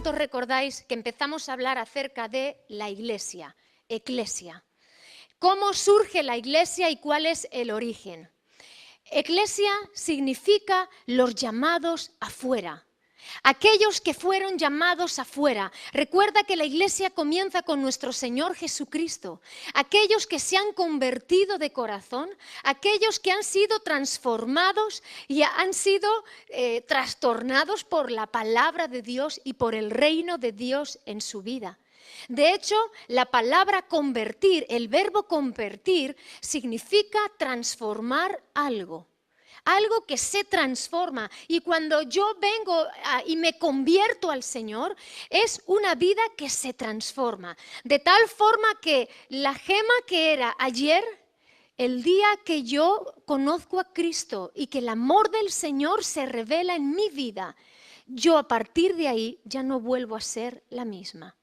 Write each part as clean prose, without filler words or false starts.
¿Cuántos recordáis que empezamos a hablar acerca de la iglesia, eclesia? ¿Cómo surge la iglesia y cuál es el origen? Eclesia significa los llamados afuera. Aquellos que fueron llamados afuera. Recuerda que la iglesia comienza con nuestro Señor Jesucristo. Aquellos que se han convertido de corazón, aquellos que han sido transformados y han sido trastornados por la palabra de Dios y por el reino de Dios en su vida. De hecho, la palabra convertir, el verbo convertir, significa transformar algo. Algo que se transforma, y cuando yo vengo y me convierto al Señor, es una vida que se transforma, de tal forma que la Gema que era ayer, el día que yo conozco a Cristo y que el amor del Señor se revela en mi vida, yo a partir de ahí ya no vuelvo a ser la misma.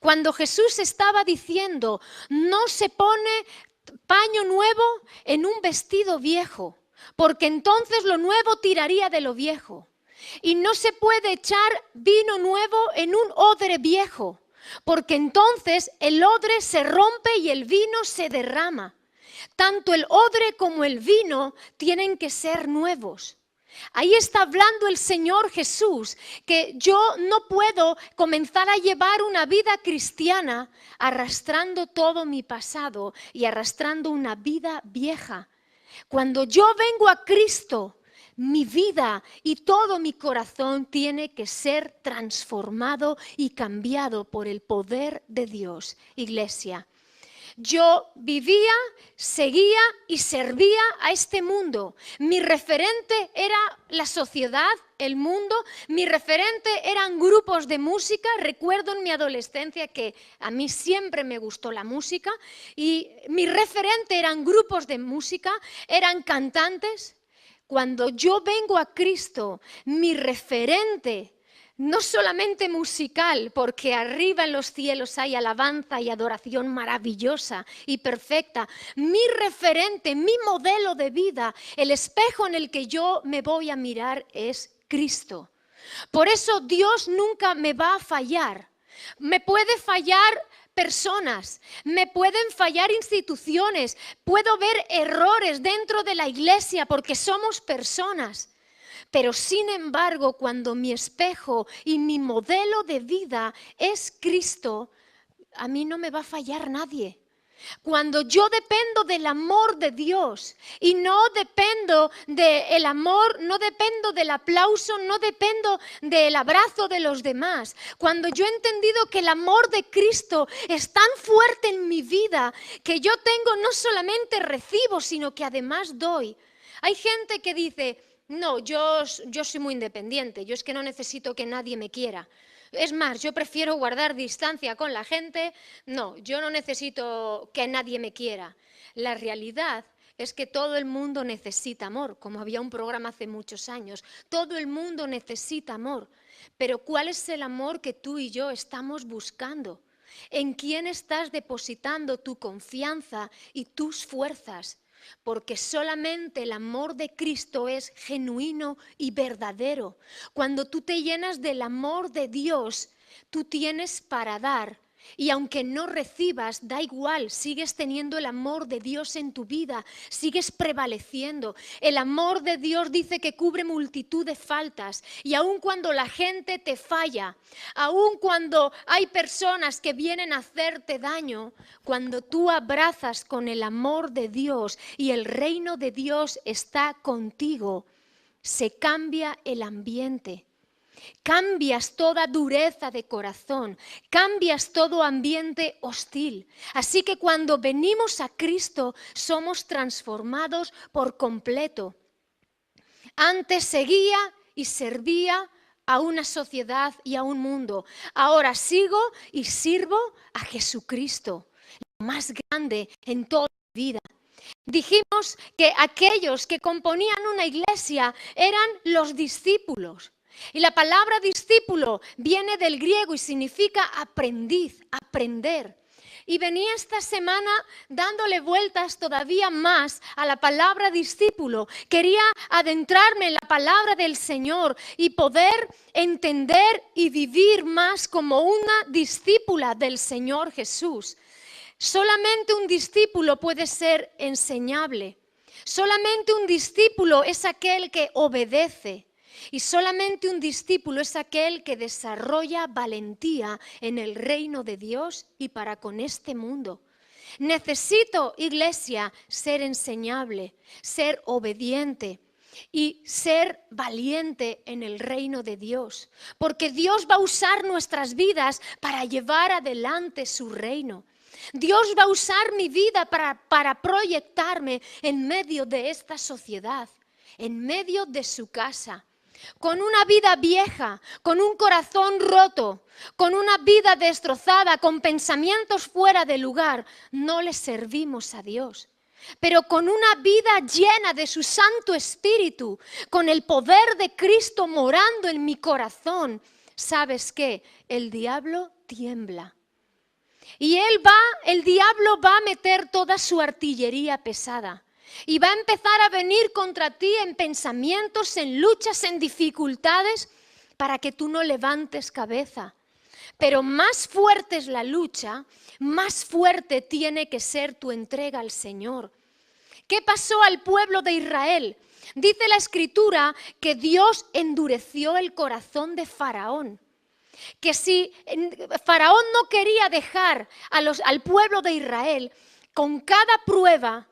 Cuando Jesús estaba diciendo, no se pone paño nuevo en un vestido viejo, porque entonces lo nuevo tiraría de lo viejo. Y no se puede echar vino nuevo en un odre viejo, porque entonces el odre se rompe y el vino se derrama. Tanto el odre como el vino tienen que ser nuevos. Ahí está hablando el Señor Jesús, que yo no puedo comenzar a llevar una vida cristiana arrastrando todo mi pasado y arrastrando una vida vieja. Cuando yo vengo a Cristo, mi vida y todo mi corazón tiene que ser transformado y cambiado por el poder de Dios. Iglesia, yo vivía, seguía y servía a este mundo. Mi referente era la sociedad, el mundo. Mi referente eran grupos de música. Recuerdo en mi adolescencia que a mí siempre me gustó la música. Y mi referente eran grupos de música, eran cantantes. Cuando yo vengo a Cristo, mi referente no solamente musical, porque arriba en los cielos hay alabanza y adoración maravillosa y perfecta. Mi referente, mi modelo de vida, el espejo en el que yo me voy a mirar es Cristo. Por eso Dios nunca me va a fallar. Me puede fallar personas, me pueden fallar instituciones, puedo ver errores dentro de la iglesia porque somos personas. Pero sin embargo, cuando mi espejo y mi modelo de vida es Cristo, a mí no me va a fallar nadie. Cuando yo dependo del amor de Dios y no dependo del amor, no dependo del aplauso, no dependo del abrazo de los demás. Cuando yo he entendido que el amor de Cristo es tan fuerte en mi vida que yo tengo no solamente recibo, sino que además doy. Hay gente que dice, no, yo soy muy independiente, yo es que no necesito que nadie me quiera. Es más, yo prefiero guardar distancia con la gente. No, yo no necesito que nadie me quiera. La realidad es que todo el mundo necesita amor, como había un programa hace muchos años. Todo el mundo necesita amor. Pero ¿cuál es el amor que tú y yo estamos buscando? ¿En quién estás depositando tu confianza y tus fuerzas? Porque solamente el amor de Cristo es genuino y verdadero. Cuando tú te llenas del amor de Dios, tú tienes para dar. Y aunque no recibas, da igual, sigues teniendo el amor de Dios en tu vida, sigues prevaleciendo. El amor de Dios dice que cubre multitud de faltas. Y aun cuando la gente te falla, aun cuando hay personas que vienen a hacerte daño, cuando tú abrazas con el amor de Dios y el reino de Dios está contigo, se cambia el ambiente. Cambias toda dureza de corazón, cambias todo ambiente hostil. Así que cuando venimos a Cristo somos transformados por completo. Antes seguía y servía a una sociedad y a un mundo. Ahora sigo y sirvo a Jesucristo, lo más grande en toda mi vida. Dijimos que aquellos que componían una iglesia eran los discípulos. Y la palabra discípulo viene del griego y significa aprendiz, aprender. Y venía esta semana dándole vueltas todavía más a la palabra discípulo. Quería adentrarme en la palabra del Señor y poder entender y vivir más como una discípula del Señor Jesús. Solamente un discípulo puede ser enseñable. Solamente un discípulo es aquel que obedece. Y solamente un discípulo es aquel que desarrolla valentía en el reino de Dios y para con este mundo. Necesito, iglesia, ser enseñable, ser obediente y ser valiente en el reino de Dios. Porque Dios va a usar nuestras vidas para llevar adelante su reino. Dios va a usar mi vida para proyectarme en medio de esta sociedad, en medio de su casa. Con una vida vieja, con un corazón roto, con una vida destrozada, con pensamientos fuera de lugar, no le servimos a Dios. Pero con una vida llena de su Santo Espíritu, con el poder de Cristo morando en mi corazón, ¿sabes qué? El diablo tiembla. Y el diablo va a meter toda su artillería pesada. Y va a empezar a venir contra ti en pensamientos, en luchas, en dificultades, para que tú no levantes cabeza. Pero más fuerte es la lucha, más fuerte tiene que ser tu entrega al Señor. ¿Qué pasó al pueblo de Israel? Dice la Escritura que Dios endureció el corazón de Faraón. Que si Faraón no quería dejar al pueblo de Israel, con cada prueba,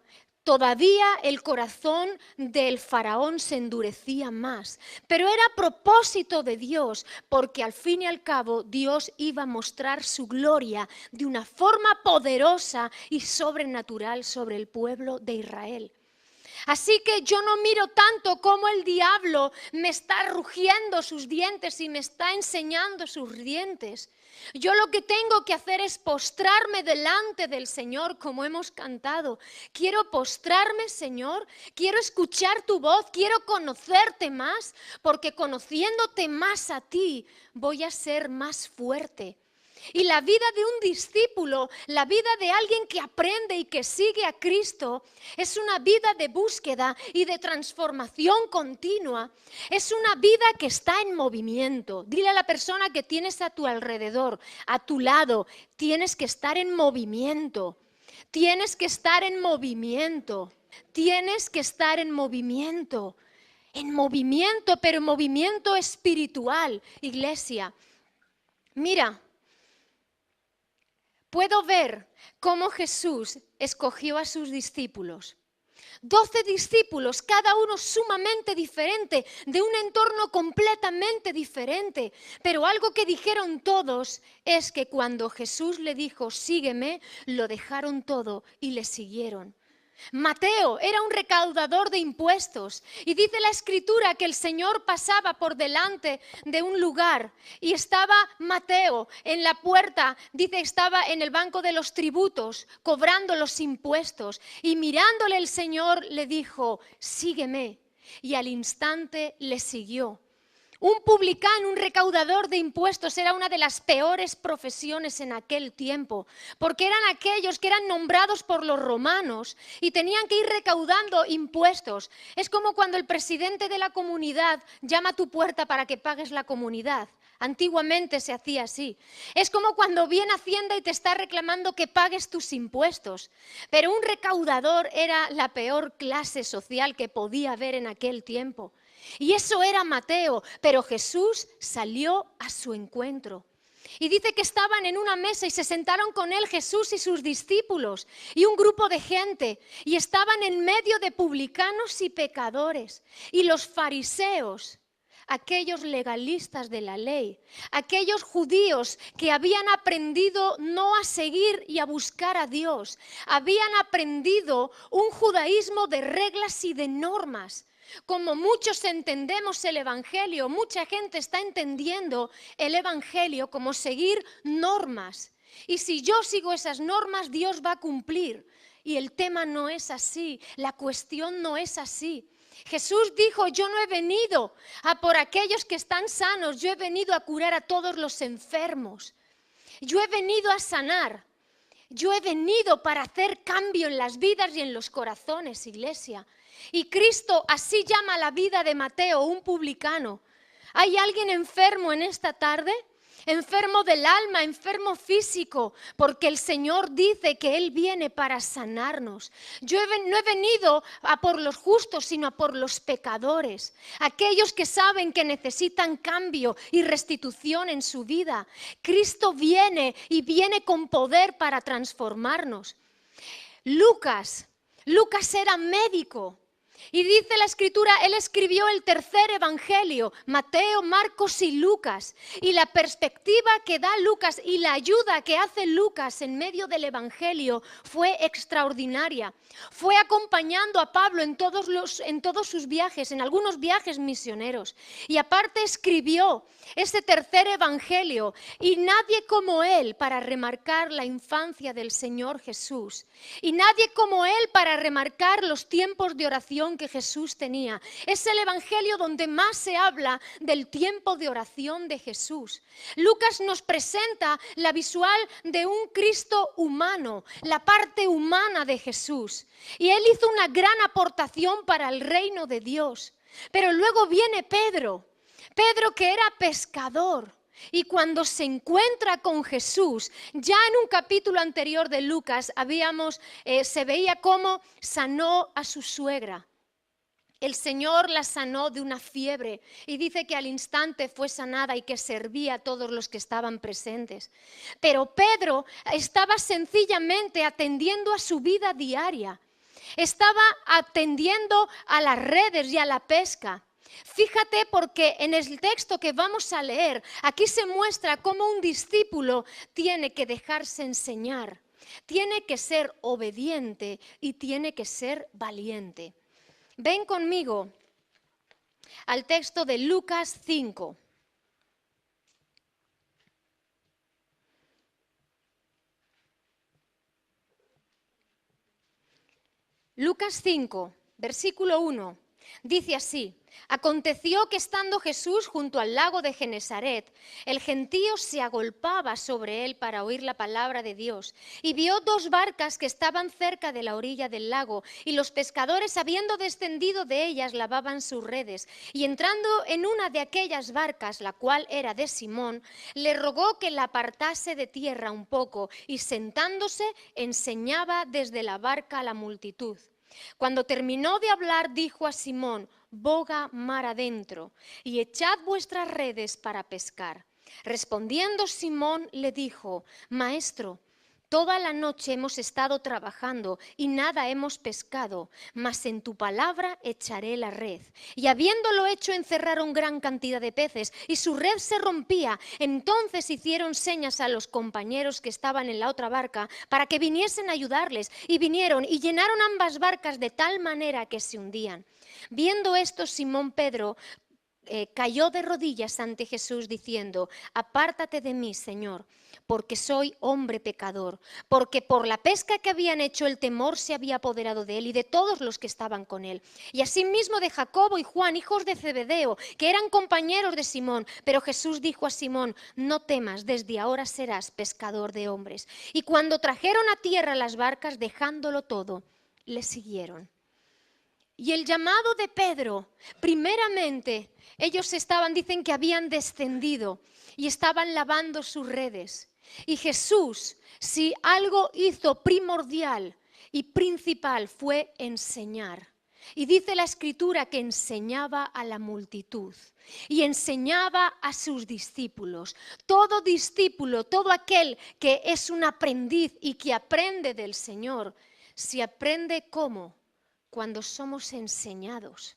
todavía el corazón del faraón se endurecía más. Pero era propósito de Dios, porque al fin y al cabo Dios iba a mostrar su gloria de una forma poderosa y sobrenatural sobre el pueblo de Israel. Así que yo no miro tanto cómo el diablo me está rugiendo sus dientes y me está enseñando sus dientes. Yo lo que tengo que hacer es postrarme delante del Señor como hemos cantado. Quiero postrarme, Señor, quiero escuchar tu voz, quiero conocerte más, porque conociéndote más a ti voy a ser más fuerte. Y la vida de un discípulo, la vida de alguien que aprende y que sigue a Cristo, es una vida de búsqueda y de transformación continua. Es una vida que está en movimiento. Dile a la persona que tienes a tu alrededor, a tu lado, tienes que estar en movimiento. Tienes que estar en movimiento. Tienes que estar en movimiento. En movimiento, pero en movimiento espiritual, iglesia. Mira. Puedo ver cómo Jesús escogió a sus discípulos. 12 discípulos, cada uno sumamente diferente, de un entorno completamente diferente. Pero algo que dijeron todos es que cuando Jesús le dijo, sígueme, lo dejaron todo y le siguieron. Mateo era un recaudador de impuestos y dice la Escritura que el Señor pasaba por delante de un lugar y estaba Mateo en la puerta, dice estaba en el banco de los tributos cobrando los impuestos y mirándole el Señor le dijo, sígueme, y al instante le siguió. Un publicano, un recaudador de impuestos era una de las peores profesiones en aquel tiempo, porque eran aquellos que eran nombrados por los romanos y tenían que ir recaudando impuestos. Es como cuando el presidente de la comunidad llama a tu puerta para que pagues la comunidad. Antiguamente se hacía así. Es como cuando viene Hacienda y te está reclamando que pagues tus impuestos. Pero un recaudador era la peor clase social que podía haber en aquel tiempo. Y eso era Mateo, pero Jesús salió a su encuentro. Y dice que estaban en una mesa y se sentaron con él Jesús y sus discípulos y un grupo de gente. Y estaban en medio de publicanos y pecadores. Y los fariseos, aquellos legalistas de la ley, aquellos judíos que habían aprendido no a seguir y a buscar a Dios, habían aprendido un judaísmo de reglas y de normas. Como muchos entendemos el Evangelio, mucha gente está entendiendo el Evangelio como seguir normas. Y si yo sigo esas normas, Dios va a cumplir. Y el tema no es así, la cuestión no es así. Jesús dijo, yo no he venido a por aquellos que están sanos, yo he venido a curar a todos los enfermos. Yo he venido a sanar. Yo he venido para hacer cambio en las vidas y en los corazones, iglesia. Y Cristo así llama la vida de Mateo, un publicano. ¿Hay alguien enfermo en esta tarde? Enfermo del alma, enfermo físico, porque el Señor dice que Él viene para sanarnos. Yo no he venido a por los justos, sino a por los pecadores, aquellos que saben que necesitan cambio y restitución en su vida. Cristo viene y viene con poder para transformarnos. Lucas era médico. Y dice la Escritura, él escribió el tercer evangelio, Mateo, Marcos y Lucas. Y la perspectiva que da Lucas y la ayuda que hace Lucas en medio del evangelio fue extraordinaria. Fue acompañando a Pablo en todos sus viajes, en algunos viajes misioneros. Y aparte escribió ese tercer evangelio, y nadie como él para remarcar la infancia del Señor Jesús. Y nadie como él para remarcar los tiempos de oración que Jesús tenía. Es el evangelio donde más se habla del tiempo de oración de Jesús. Lucas nos presenta la visual de un Cristo humano, la parte humana de Jesús. Y él hizo una gran aportación para el reino de Dios. Pero luego viene Pedro que era pescador. Y cuando se encuentra con Jesús, ya en un capítulo anterior de Lucas se veía cómo sanó a su suegra. El Señor la sanó de una fiebre y dice que al instante fue sanada y que servía a todos los que estaban presentes. Pero Pedro estaba sencillamente atendiendo a su vida diaria. Estaba atendiendo a las redes y a la pesca. Fíjate, porque en el texto que vamos a leer, aquí se muestra cómo un discípulo tiene que dejarse enseñar, tiene que ser obediente y tiene que ser valiente. Ven conmigo al texto de Lucas 5. Lucas 5, versículo 1, dice así: aconteció que estando Jesús junto al lago de Genesaret, el gentío se agolpaba sobre él para oír la palabra de Dios, y vio dos barcas que estaban cerca de la orilla del lago, y los pescadores, habiendo descendido de ellas, lavaban sus redes. Y entrando en una de aquellas barcas, la cual era de Simón, le rogó que la apartase de tierra un poco, y sentándose enseñaba desde la barca a la multitud. Cuando terminó de hablar, dijo a Simón: boga mar adentro y echad vuestras redes para pescar. Respondiendo Simón le dijo: Maestro, toda la noche hemos estado trabajando y nada hemos pescado, mas en tu palabra echaré la red. Y habiéndolo hecho, encerraron gran cantidad de peces y su red se rompía. Entonces hicieron señas a los compañeros que estaban en la otra barca para que viniesen a ayudarles, y vinieron y llenaron ambas barcas de tal manera que se hundían. Viendo esto, Simón Pedro cayó de rodillas ante Jesús diciendo: apártate de mí, Señor, porque soy hombre pecador. Porque por la pesca que habían hecho, el temor se había apoderado de él y de todos los que estaban con él. Y asimismo de Jacobo y Juan, hijos de Zebedeo, que eran compañeros de Simón. Pero Jesús dijo a Simón: no temas, desde ahora serás pescador de hombres. Y cuando trajeron a tierra las barcas, dejándolo todo, le siguieron. Y el llamado de Pedro, primeramente, dicen que habían descendido y estaban lavando sus redes. Y Jesús, si algo hizo primordial y principal, fue enseñar. Y dice la Escritura que enseñaba a la multitud y enseñaba a sus discípulos. Todo discípulo, todo aquel que es un aprendiz y que aprende del Señor, se aprende ¿cómo? Cuando somos enseñados.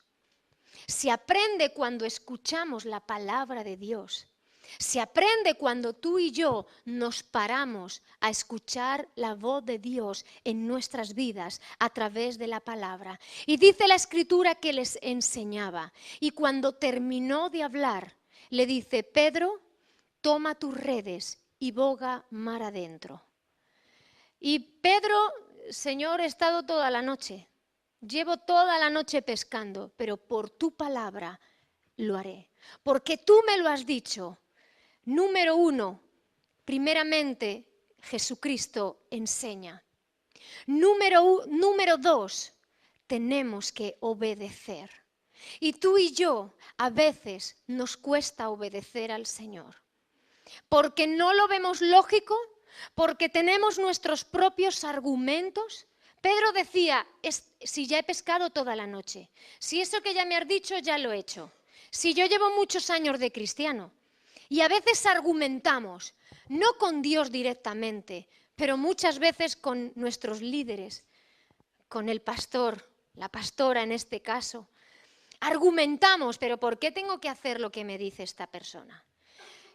Se aprende cuando escuchamos la palabra de Dios. Se aprende cuando tú y yo nos paramos a escuchar la voz de Dios en nuestras vidas a través de la palabra. Y dice la Escritura que les enseñaba. Y cuando terminó de hablar, le dice: Pedro, toma tus redes y boga mar adentro. Y Pedro: Señor, he estado toda la noche. Llevo toda la noche pescando, pero por tu palabra lo haré. Porque tú me lo has dicho. Número 1, primeramente, Jesucristo enseña. Número 2, tenemos que obedecer. Y tú y yo a veces nos cuesta obedecer al Señor. Porque no lo vemos lógico, porque tenemos nuestros propios argumentos. Pedro decía, si ya he pescado toda la noche, si eso que ya me has dicho ya lo he hecho, si yo llevo muchos años de cristiano. Y a veces argumentamos, no con Dios directamente, pero muchas veces con nuestros líderes, con el pastor, la pastora en este caso. Argumentamos, pero ¿por qué tengo que hacer lo que me dice esta persona?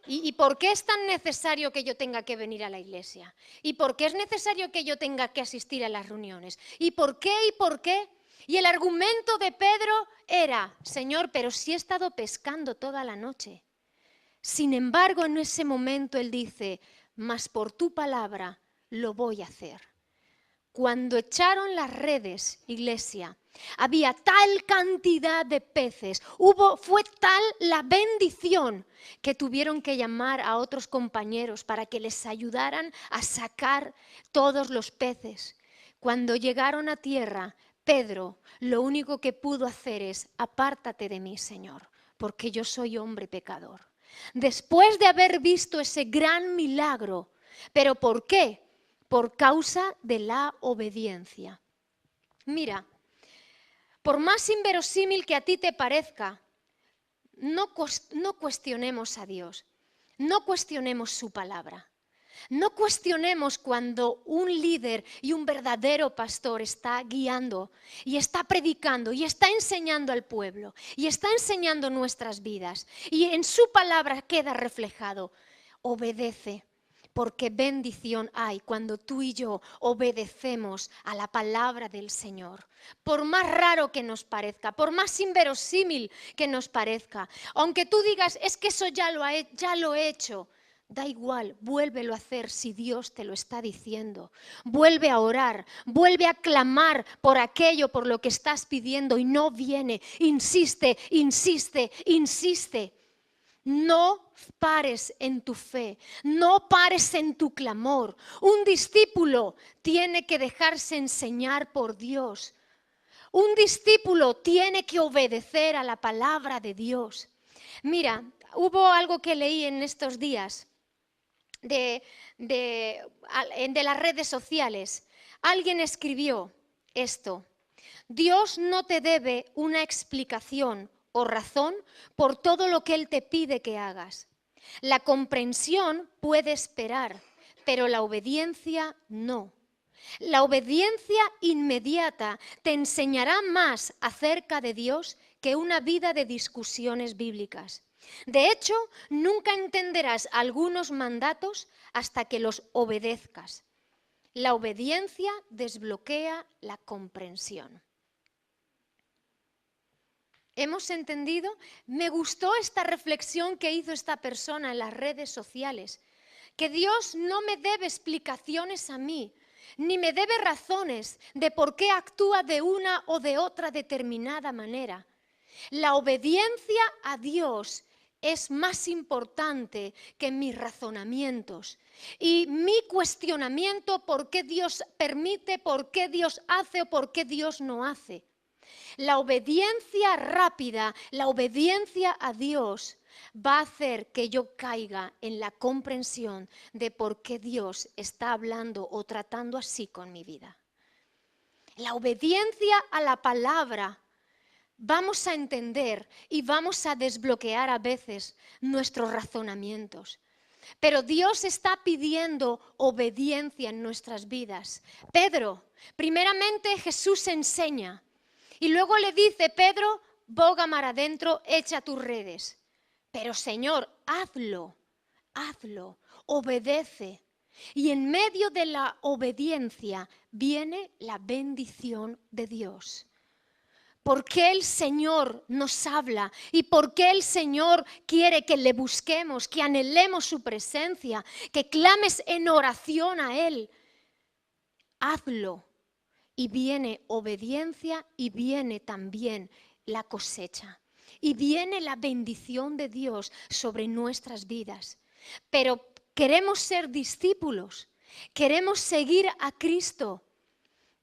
¿Y por qué es tan necesario que yo tenga que venir a la iglesia? ¿Y por qué es necesario que yo tenga que asistir a las reuniones? ¿Y por qué? ¿Y por qué? Y el argumento de Pedro era, Señor, pero si he estado pescando toda la noche. Sin embargo, en ese momento él dice, mas por tu palabra lo voy a hacer. Cuando echaron las redes, iglesia, había tal cantidad de peces, fue tal la bendición que tuvieron que llamar a otros compañeros para que les ayudaran a sacar todos los peces. Cuando llegaron a tierra, Pedro lo único que pudo hacer es, apártate de mí, Señor, porque yo soy hombre pecador. Después de haber visto ese gran milagro, ¿pero por qué? Por causa de la obediencia. Mira, por más inverosímil que a ti te parezca, no cuestionemos a Dios, no cuestionemos su palabra. No cuestionemos cuando un líder y un verdadero pastor está guiando y está predicando y está enseñando al pueblo y está enseñando nuestras vidas y en su palabra queda reflejado. Obedece, porque bendición hay cuando tú y yo obedecemos a la palabra del Señor. Por más raro que nos parezca, por más inverosímil que nos parezca, aunque tú digas, es que eso ya lo he hecho. Da igual, vuélvelo a hacer si Dios te lo está diciendo. Vuelve a orar, vuelve a clamar por aquello por lo que estás pidiendo y no viene. Insiste, insiste, insiste. No pares en tu fe, no pares en tu clamor. Un discípulo tiene que dejarse enseñar por Dios. Un discípulo tiene que obedecer a la palabra de Dios. Mira, hubo algo que leí en estos días de las redes sociales. Alguien escribió esto: Dios no te debe una explicación o razón por todo lo que Él te pide que hagas. La comprensión puede esperar, pero la obediencia no. La obediencia inmediata te enseñará más acerca de Dios que una vida de discusiones bíblicas. De hecho, nunca entenderás algunos mandatos hasta que los obedezcas. La obediencia desbloquea la comprensión. ¿Hemos entendido? Me gustó esta reflexión que hizo esta persona en las redes sociales, que Dios no me debe explicaciones a mí, ni me debe razones de por qué actúa de una o de otra determinada manera. La obediencia a Dios es más importante que mis razonamientos y mi cuestionamiento por qué Dios permite, por qué Dios hace o por qué Dios no hace. La obediencia rápida, la obediencia a Dios va a hacer que yo caiga en la comprensión de por qué Dios está hablando o tratando así con mi vida. La obediencia a la palabra, vamos a entender y vamos a desbloquear a veces nuestros razonamientos. Pero Dios está pidiendo obediencia en nuestras vidas. Pedro, primeramente Jesús enseña. Y luego le dice, Pedro, boga mar adentro, echa tus redes. Pero Señor, hazlo, obedece. Y en medio de la obediencia viene la bendición de Dios. ¿Por qué el Señor nos habla? ¿Y por qué el Señor quiere que le busquemos, que anhelemos su presencia, que clames en oración a Él? Hazlo. Y viene obediencia y viene también la cosecha. Y viene la bendición de Dios sobre nuestras vidas. Pero queremos ser discípulos. Queremos seguir a Cristo.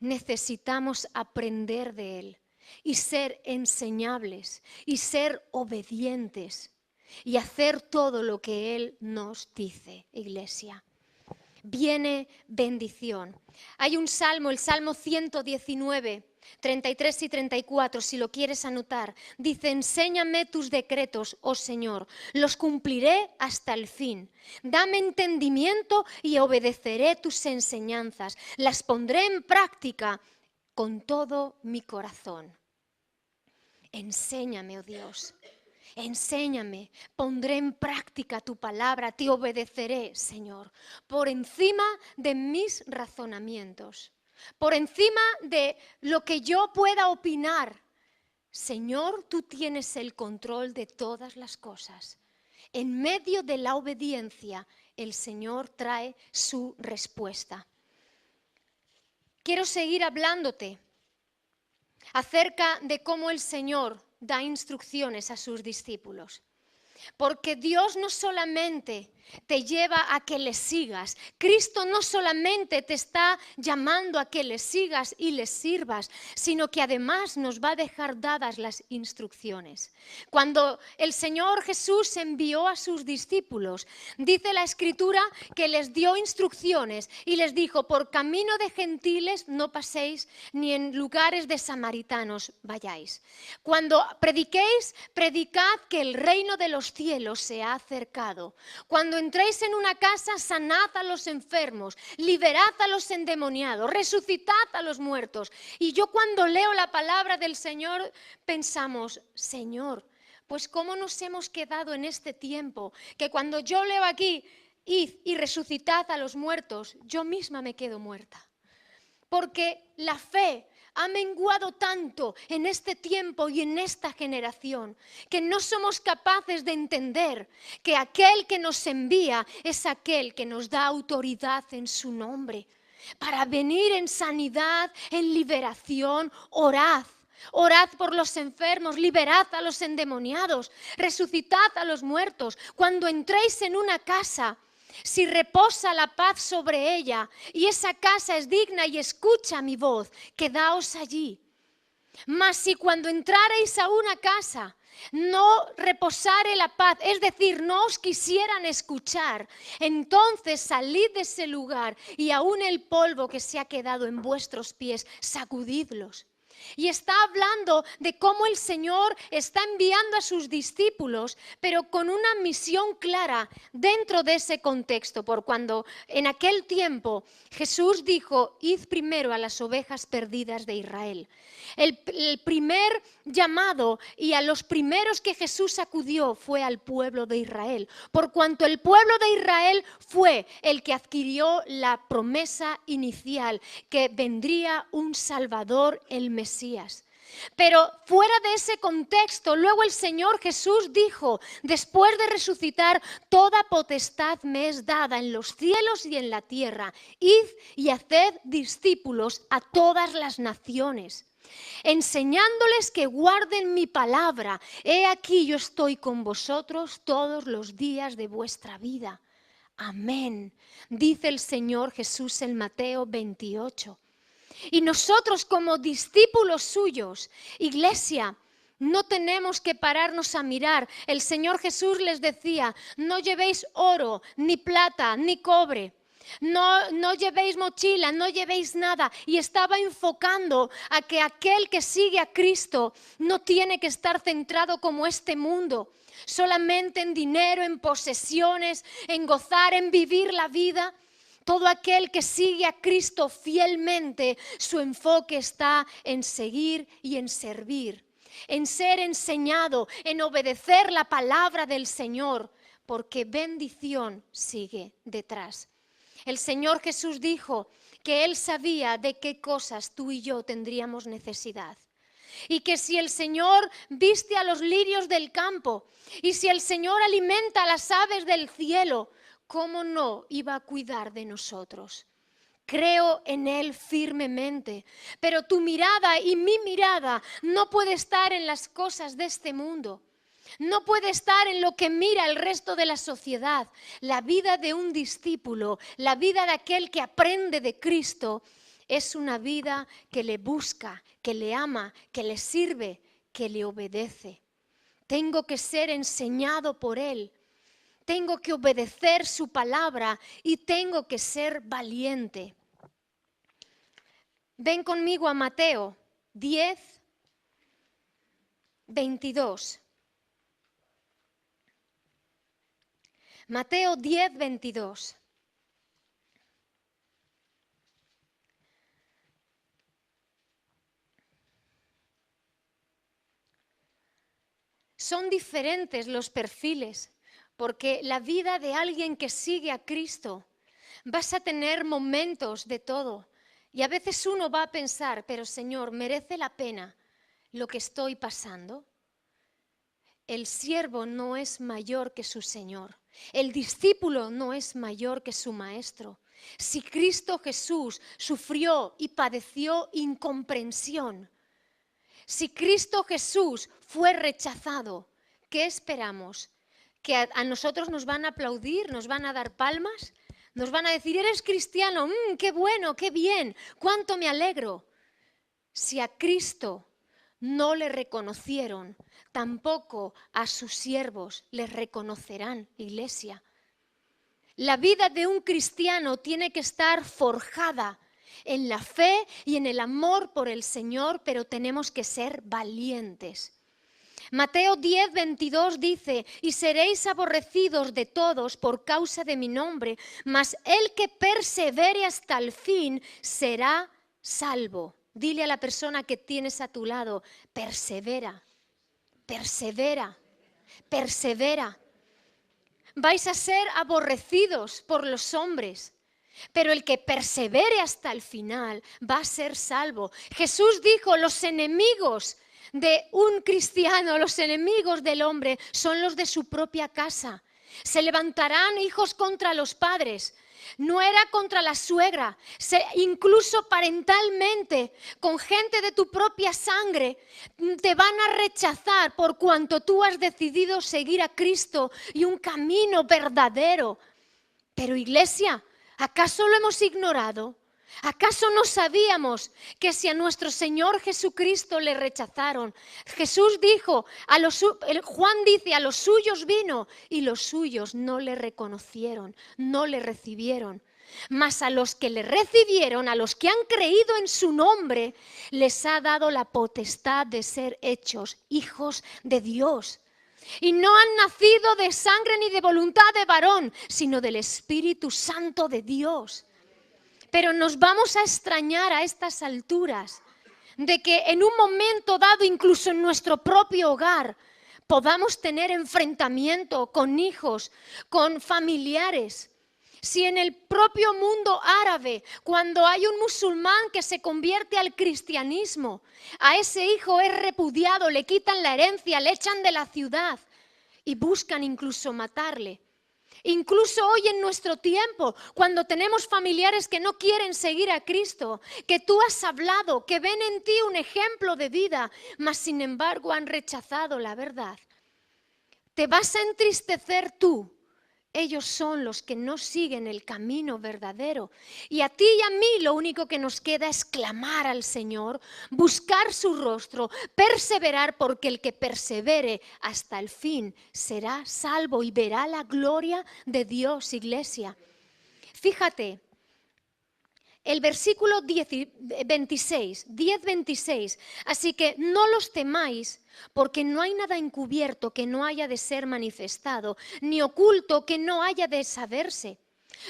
Necesitamos aprender de Él y ser enseñables y ser obedientes y hacer todo lo que Él nos dice, iglesia. Viene bendición. Hay un salmo, el Salmo 119, 33 y 34, si lo quieres anotar. Dice: enséñame tus decretos, oh Señor, los cumpliré hasta el fin. Dame entendimiento y obedeceré tus enseñanzas. Las pondré en práctica con todo mi corazón. Enséñame, oh Dios. Enséñame, pondré en práctica tu palabra, te obedeceré, Señor, por encima de mis razonamientos, por encima de lo que yo pueda opinar. Señor, tú tienes el control de todas las cosas. En medio de la obediencia, el Señor trae su respuesta. Quiero seguir hablándote acerca de cómo el Señor da instrucciones a sus discípulos. Porque Dios no solamente te lleva a que le sigas, Cristo no solamente te está llamando a que le sigas y le sirvas, sino que además nos va a dejar dadas las instrucciones. Cuando el Señor Jesús envió a sus discípulos, dice la Escritura que les dio instrucciones y les dijo: por camino de gentiles no paséis, ni en lugares de samaritanos vayáis. Cuando prediquéis, predicad que el reino de los cielos se ha acercado. Cuando entréis en una casa, sanad a los enfermos, liberad a los endemoniados, resucitad a los muertos. Y yo, cuando leo la palabra del Señor, pensamos: Señor, pues cómo nos hemos quedado en este tiempo, que cuando yo leo aquí, id y resucitad a los muertos, yo misma me quedo muerta. Porque la fe ha menguado tanto en este tiempo y en esta generación que no somos capaces de entender que aquel que nos envía es aquel que nos da autoridad en su nombre. Para venir en sanidad, en liberación, orad. Orad por los enfermos, liberad a los endemoniados, resucitad a los muertos. Cuando entréis en una casa, si reposa la paz sobre ella y esa casa es digna y escucha mi voz, quedaos allí. Mas si cuando entrareis a una casa no reposare la paz, es decir, no os quisieran escuchar, entonces salid de ese lugar y aún el polvo que se ha quedado en vuestros pies, sacudidlos. Y está hablando de cómo el Señor está enviando a sus discípulos, pero con una misión clara dentro de ese contexto. Por cuando en aquel tiempo Jesús dijo: id primero a las ovejas perdidas de Israel. El primer llamado y a los primeros que Jesús acudió fue al pueblo de Israel, por cuanto el pueblo de Israel fue el que adquirió la promesa inicial, que vendría un Salvador, el Mesías. Pero fuera de ese contexto, luego el Señor Jesús dijo, después de resucitar: toda potestad me es dada en los cielos y en la tierra. Id y haced discípulos a todas las naciones, enseñándoles que guarden mi palabra. He aquí, yo estoy con vosotros todos los días de vuestra vida. Amén, dice el Señor Jesús en Mateo 28. Y nosotros, como discípulos suyos, iglesia, no tenemos que pararnos a mirar. El Señor Jesús les decía: no llevéis oro, ni plata, ni cobre. No llevéis mochila, no llevéis nada. Y estaba enfocando a que aquel que sigue a Cristo no tiene que estar centrado como este mundo, solamente en dinero, en posesiones, en gozar, en vivir la vida. Todo aquel que sigue a Cristo fielmente, su enfoque está en seguir y en servir, en ser enseñado, en obedecer la palabra del Señor, porque bendición sigue detrás. El Señor Jesús dijo que Él sabía de qué cosas tú y yo tendríamos necesidad. Y que si el Señor viste a los lirios del campo y si el Señor alimenta a las aves del cielo, ¿cómo no iba a cuidar de nosotros? Creo en Él firmemente, pero tu mirada y mi mirada no puede estar en las cosas de este mundo. No puede estar en lo que mira el resto de la sociedad. La vida de un discípulo, la vida de aquel que aprende de Cristo, es una vida que le busca, que le ama, que le sirve, que le obedece. Tengo que ser enseñado por Él. Tengo que obedecer su palabra y tengo que ser valiente. Ven conmigo a Mateo 10, 22. Mateo 10, 22. Son diferentes los perfiles, porque la vida de alguien que sigue a Cristo, vas a tener momentos de todo. Y a veces uno va a pensar, pero Señor, ¿merece la pena lo que estoy pasando? El siervo no es mayor que su Señor. El discípulo no es mayor que su maestro. Si Cristo Jesús sufrió y padeció incomprensión, si Cristo Jesús fue rechazado, ¿qué esperamos? ¿Que a nosotros nos van a aplaudir, nos van a dar palmas? ¿Nos van a decir, eres cristiano? ¡Qué bueno, qué bien! ¡Cuánto me alegro! Si a Cristo no le reconocieron, tampoco a sus siervos les reconocerán, iglesia. La vida de un cristiano tiene que estar forjada en la fe y en el amor por el Señor, pero tenemos que ser valientes. Mateo 10, 22 dice, y seréis aborrecidos de todos por causa de mi nombre, mas el que persevere hasta el fin será salvo. Dile a la persona que tienes a tu lado, persevera, persevera, persevera. Vais a ser aborrecidos por los hombres, pero el que persevere hasta el final va a ser salvo. Jesús dijo, los enemigos de un cristiano, los enemigos del hombre, son los de su propia casa. Se levantarán hijos contra los padres. No era contra la suegra, incluso parentalmente, con gente de tu propia sangre, te van a rechazar por cuanto tú has decidido seguir a Cristo y un camino verdadero. Pero iglesia, ¿acaso lo hemos ignorado? ¿Acaso no sabíamos que si a nuestro Señor Jesucristo le rechazaron? Jesús dijo, Juan dice, a los suyos vino y los suyos no le reconocieron, no le recibieron. Mas a los que le recibieron, a los que han creído en su nombre, les ha dado la potestad de ser hechos hijos de Dios. Y no han nacido de sangre ni de voluntad de varón, sino del Espíritu Santo de Dios. Pero nos vamos a extrañar a estas alturas de que en un momento dado, incluso en nuestro propio hogar, podamos tener enfrentamiento con hijos, con familiares. Si en el propio mundo árabe, cuando hay un musulmán que se convierte al cristianismo, a ese hijo es repudiado, le quitan la herencia, le echan de la ciudad y buscan incluso matarle. Incluso hoy en nuestro tiempo, cuando tenemos familiares que no quieren seguir a Cristo, que tú has hablado, que ven en ti un ejemplo de vida, mas sin embargo han rechazado la verdad. Te vas a entristecer tú. Ellos son los que no siguen el camino verdadero. Y a ti y a mí lo único que nos queda es clamar al Señor, buscar su rostro, perseverar, porque el que persevere hasta el fin será salvo y verá la gloria de Dios, iglesia. Fíjate, el versículo 10:26, así que no los temáis, porque no hay nada encubierto que no haya de ser manifestado, ni oculto que no haya de saberse.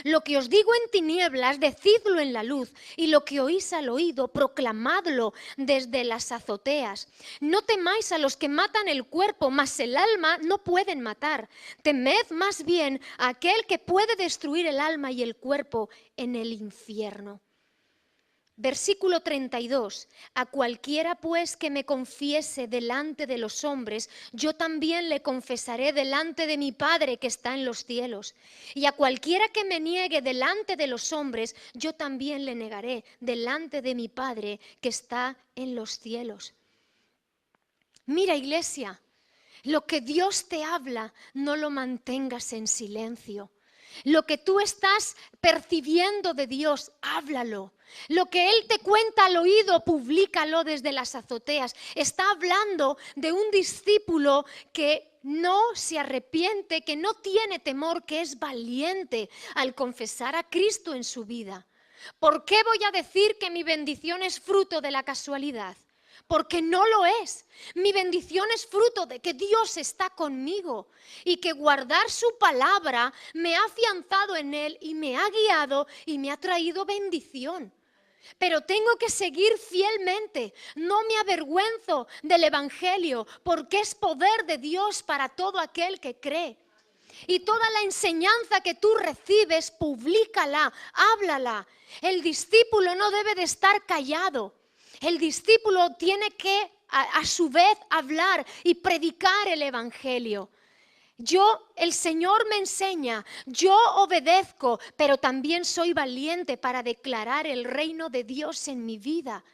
Lo que os digo en tinieblas, decidlo en la luz, y lo que oís al oído, proclamadlo desde las azoteas. No temáis a los que matan el cuerpo, mas el alma no pueden matar. Temed más bien a aquel que puede destruir el alma y el cuerpo en el infierno. Versículo 32. A cualquiera pues que me confiese delante de los hombres, yo también le confesaré delante de mi Padre que está en los cielos. Y a cualquiera que me niegue delante de los hombres, yo también le negaré delante de mi Padre que está en los cielos. Mira, iglesia, Lo que Dios te habla, no lo mantengas en silencio. Lo que tú estás percibiendo de Dios, háblalo. Lo que Él te cuenta al oído, públicalo desde las azoteas. Está hablando de un discípulo que no se arrepiente, que no tiene temor, que es valiente al confesar a Cristo en su vida. ¿Por qué voy a decir que mi bendición es fruto de la casualidad? Porque no lo es. Mi bendición es fruto de que Dios está conmigo y que guardar su palabra me ha afianzado en Él y me ha guiado y me ha traído bendición. Pero tengo que seguir fielmente. No me avergüenzo del Evangelio porque es poder de Dios para todo aquel que cree. Y toda la enseñanza que tú recibes, públicala, háblala. El discípulo no debe de estar callado. El discípulo tiene que, a su vez, hablar y predicar el Evangelio. El Señor me enseña, yo obedezco, pero también soy valiente para declarar el reino de Dios en mi vida.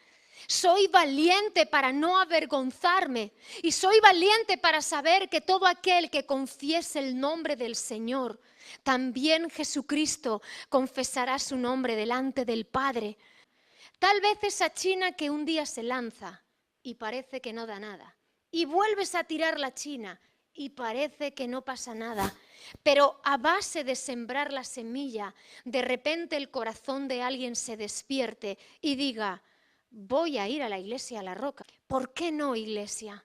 Soy valiente para no avergonzarme y soy valiente para saber que todo aquel que confiese el nombre del Señor, también Jesucristo confesará su nombre delante del Padre. Tal vez esa china que un día se lanza y parece que no da nada, y vuelves a tirar la china y parece que no pasa nada, pero a base de sembrar la semilla, de repente el corazón de alguien se despierte y diga: voy a ir a la iglesia a la Roca. ¿Por qué no, iglesia?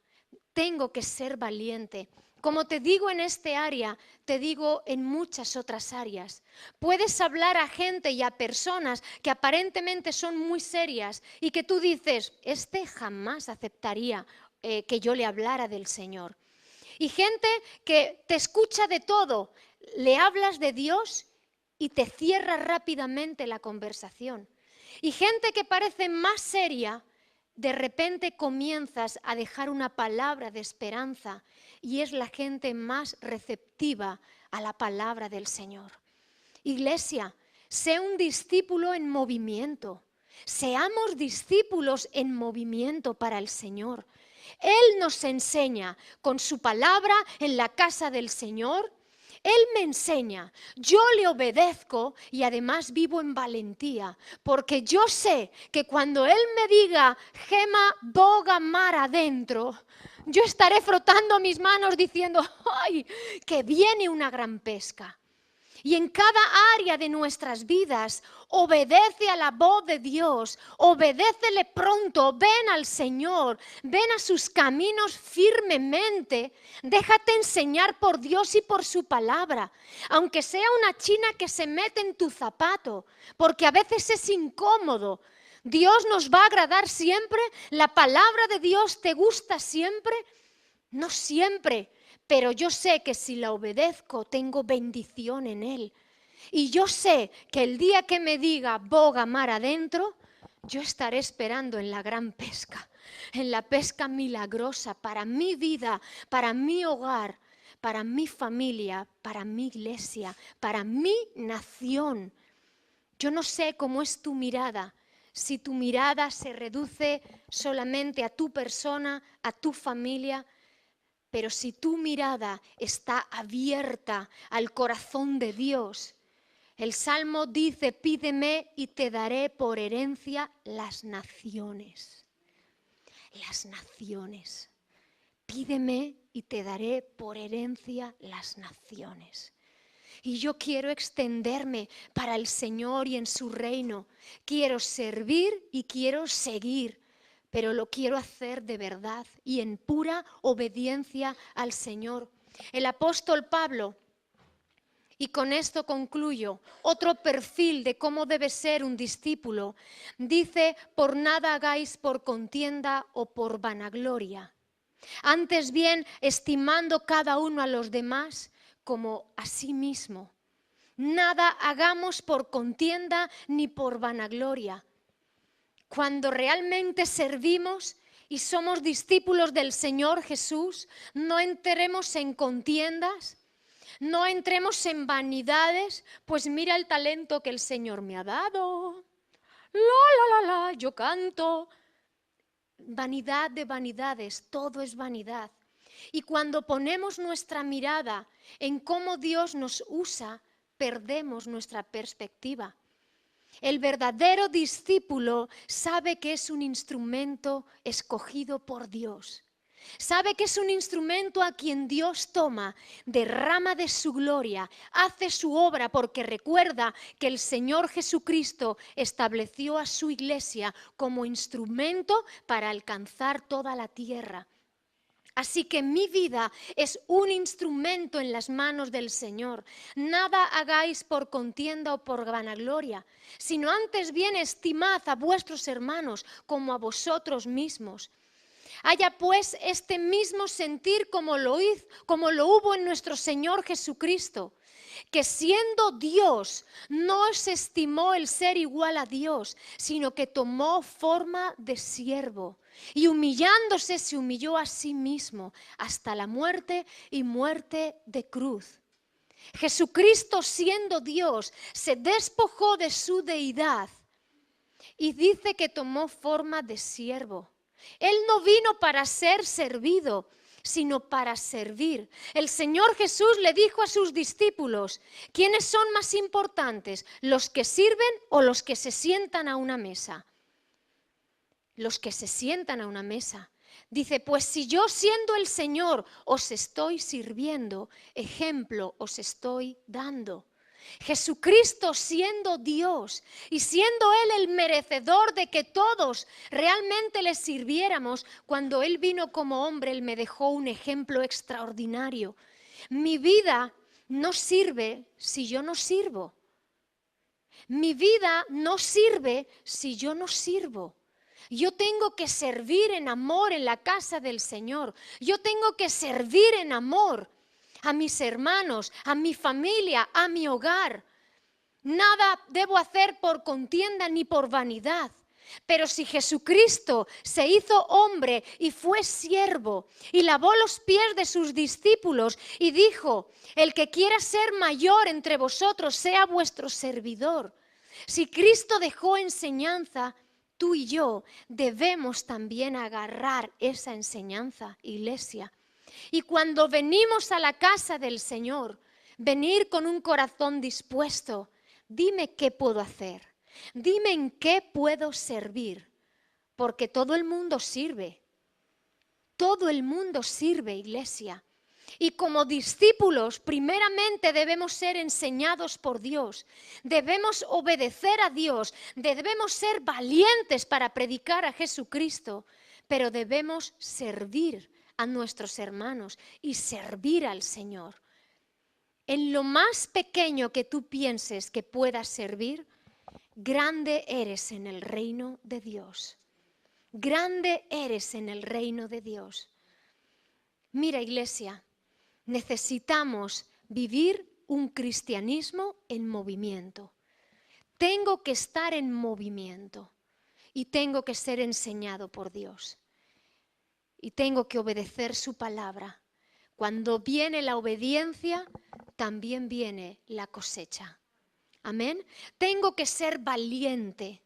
Tengo que ser valiente. Como te digo en este área, te digo en muchas otras áreas. Puedes hablar a gente y a personas que aparentemente son muy serias y que tú dices: este jamás aceptaría que yo le hablara del Señor. Y gente que te escucha de todo, le hablas de Dios y te cierra rápidamente la conversación. Y gente que parece más seria, de repente comienzas a dejar una palabra de esperanza y es la gente más receptiva a la palabra del Señor. Iglesia, sé un discípulo en movimiento. Seamos discípulos en movimiento para el Señor. Él nos enseña con su palabra en la casa del Señor. Él me enseña, yo le obedezco y además vivo en valentía, porque yo sé que cuando Él me diga: Gema, boga mar adentro, yo estaré frotando mis manos diciendo: ¡ay, que viene una gran pesca! Y en cada área de nuestras vidas, obedece a la voz de Dios, obedécele pronto, ven al Señor, ven a sus caminos firmemente, déjate enseñar por Dios y por su palabra, aunque sea una china que se mete en tu zapato, porque a veces es incómodo. ¿Dios nos va a agradar siempre? ¿La palabra de Dios te gusta siempre? No siempre. Pero yo sé que si la obedezco tengo bendición en Él. Y yo sé que el día que me diga: boga mar adentro, yo estaré esperando en la gran pesca, en la pesca milagrosa para mi vida, para mi hogar, para mi familia, para mi iglesia, para mi nación. Yo no sé cómo es tu mirada, si tu mirada se reduce solamente a tu persona, a tu familia. Pero si tu mirada está abierta al corazón de Dios, el Salmo dice: pídeme y te daré por herencia las naciones. Las naciones. Pídeme y te daré por herencia las naciones. Y yo quiero extenderme para el Señor y en su reino. Quiero servir y quiero seguir, pero lo quiero hacer de verdad y en pura obediencia al Señor. El apóstol Pablo, y con esto concluyo, otro perfil de cómo debe ser un discípulo, dice: por nada hagáis por contienda o por vanagloria. Antes bien, estimando cada uno a los demás como a sí mismo. Nada hagamos por contienda ni por vanagloria. Cuando realmente servimos y somos discípulos del Señor Jesús, no entremos en contiendas, no entremos en vanidades, pues mira el talento que el Señor me ha dado. Yo canto. Vanidad de vanidades, todo es vanidad. Y cuando ponemos nuestra mirada en cómo Dios nos usa, perdemos nuestra perspectiva. El verdadero discípulo sabe que es un instrumento escogido por Dios. Sabe que es un instrumento a quien Dios toma, derrama de su gloria, hace su obra porque recuerda que el Señor Jesucristo estableció a su iglesia como instrumento para alcanzar toda la tierra. Así que mi vida es un instrumento en las manos del Señor. Nada hagáis por contienda o por vanagloria, sino antes bien estimad a vuestros hermanos como a vosotros mismos. Haya pues este mismo sentir como lo hubo en nuestro Señor Jesucristo, que siendo Dios no se estimó el ser igual a Dios, sino que tomó forma de siervo y humillándose se humilló a sí mismo hasta la muerte y muerte de cruz. Jesucristo siendo Dios se despojó de su deidad y dice que tomó forma de siervo. Él no vino para ser servido, sino para servir. El Señor Jesús le dijo a sus discípulos, ¿quiénes son más importantes, los que sirven o los que se sientan a una mesa? Los que se sientan a una mesa. Dice, pues si yo siendo el Señor os estoy sirviendo, ejemplo os estoy dando. Jesucristo siendo Dios y siendo Él el merecedor de que todos realmente le sirviéramos, cuando Él vino como hombre, Él me dejó un ejemplo extraordinario. Mi vida no sirve si yo no sirvo. Mi vida no sirve si yo no sirvo. Yo tengo que servir en amor en la casa del Señor. Yo tengo que servir en amor a mis hermanos, a mi familia, a mi hogar. Nada debo hacer por contienda ni por vanidad. Pero si Jesucristo se hizo hombre y fue siervo y lavó los pies de sus discípulos y dijo, el que quiera ser mayor entre vosotros sea vuestro servidor. Si Cristo dejó enseñanza, tú y yo debemos también agarrar esa enseñanza, iglesia. Y cuando venimos a la casa del Señor, venir con un corazón dispuesto, dime qué puedo hacer, dime en qué puedo servir, porque todo el mundo sirve, iglesia. Y como discípulos, primeramente debemos ser enseñados por Dios, debemos obedecer a Dios, debemos ser valientes para predicar a Jesucristo, pero debemos servir a nuestros hermanos y servir al Señor. En lo más pequeño que tú pienses que puedas servir, grande eres en el reino de Dios. Grande eres en el reino de Dios. Mira, iglesia, necesitamos vivir un cristianismo en movimiento. Tengo que estar en movimiento y tengo que ser enseñado por Dios. Y tengo que obedecer su palabra. Cuando viene la obediencia, también viene la cosecha. Amén. Tengo que ser valiente.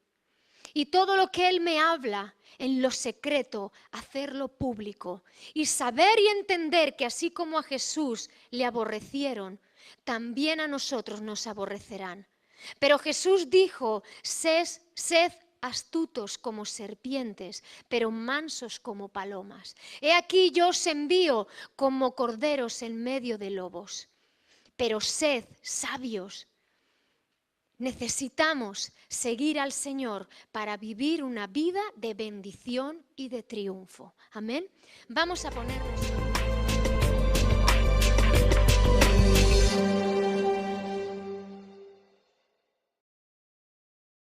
Y todo lo que Él me habla en lo secreto, hacerlo público. Y saber y entender que así como a Jesús le aborrecieron, también a nosotros nos aborrecerán. Pero Jesús dijo, sed astutos como serpientes, pero mansos como palomas. He aquí yo os envío como corderos en medio de lobos. Pero sed sabios. Necesitamos seguir al Señor para vivir una vida de bendición y de triunfo. Amén. Vamos a ponernos.